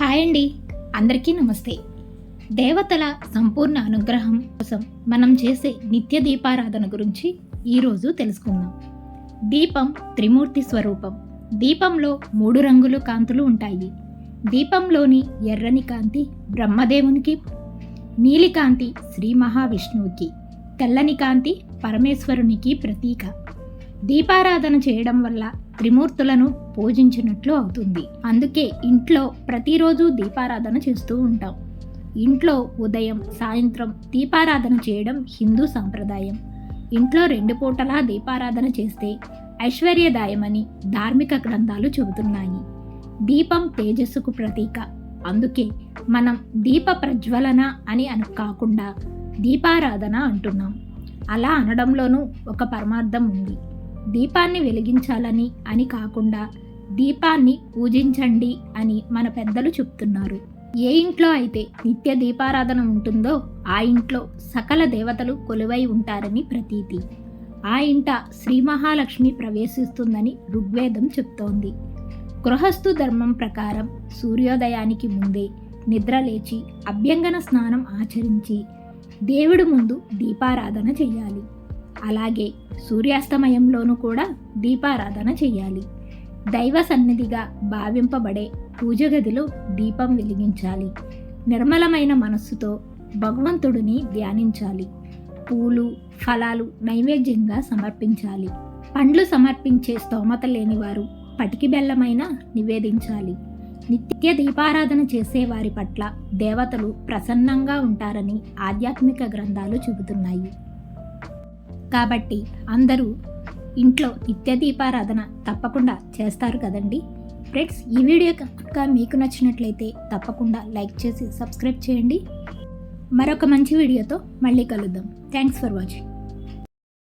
Hi అండి, అందరికీ నమస్తే. దేవతల సంపూర్ణ అనుగ్రహం కోసం మనం చేసే నిత్య దీపారాధన గురించి ఈరోజు తెలుసుకుందాం. దీపం త్రిమూర్తి స్వరూపం. దీపంలో 3 రంగులు కాంతులు ఉంటాయి. దీపంలోని ఎర్రని కాంతి బ్రహ్మదేవునికి, నీలి కాంతి శ్రీ మహావిష్ణువుకి, తెల్లని కాంతి పరమేశ్వరునికి ప్రతీక. దీపారాధన చేయడం వల్ల త్రిమూర్తులను పూజించినట్లు అవుతుంది. అందుకే ఇంట్లో ప్రతిరోజు దీపారాధన చేస్తూ ఉంటాం. ఇంట్లో ఉదయం సాయంత్రం దీపారాధన చేయడం హిందూ సాంప్రదాయం. ఇంట్లో 2 పూటలా దీపారాధన చేస్తే ఐశ్వర్యదాయమని ధార్మిక గ్రంథాలు చెబుతున్నాయి. దీపం తేజస్సుకు ప్రతీక. అందుకే మనం దీప ప్రజ్వలన అని కాకుండా దీపారాధన అంటున్నాం. అలా అనడంలోనూ ఒక పరమార్థం ఉంది. దీపాన్ని వెలిగించాలని అని కాకుండా దీపాన్ని పూజించండి అని మన పెద్దలు చెప్తున్నారు. ఏ ఇంట్లో అయితే నిత్య దీపారాధన ఉంటుందో ఆ ఇంట్లో సకల దేవతలు కొలువై ఉంటారని ప్రతీతి. ఆ ఇంట శ్రీ మహాలక్ష్మి ప్రవేశిస్తుందని ఋగ్వేదం చెప్తోంది. గృహస్థు ధర్మం ప్రకారం సూర్యోదయానికి ముందే నిద్రలేచి అభ్యంగన స్నానం ఆచరించి దేవుడి ముందు దీపారాధన చెయ్యాలి. అలాగే సూర్యాస్తమయంలోనూ కూడా దీపారాధన చెయ్యాలి. దైవ సన్నిధిగా భావింపబడే పూజ గదిలో దీపం వెలిగించాలి. నిర్మలమైన మనస్సుతో భగవంతుడిని ధ్యానించాలి. పూలు ఫలాలు నైవేద్యంగా సమర్పించాలి. పండ్లు సమర్పించే స్తోమత లేని వారు పటికి బెల్లమైన నివేదించాలి. నిత్య దీపారాధన చేసే వారి పట్ల దేవతలు ప్రసన్నంగా ఉంటారని ఆధ్యాత్మిక గ్రంథాలు చెబుతున్నాయి. కాబట్టి అందరూ ఇంట్లో నిత్య దీపారాధన తప్పకుండా చేస్తారు కదండి. ఫ్రెండ్స్, ఈ వీడియో కనుక మీకు నచ్చినట్లయితే తప్పకుండా లైక్ చేసి సబ్స్క్రైబ్ చేయండి. మరొక మంచి వీడియోతో మళ్ళీ కలుద్దాం. Thanks for watching.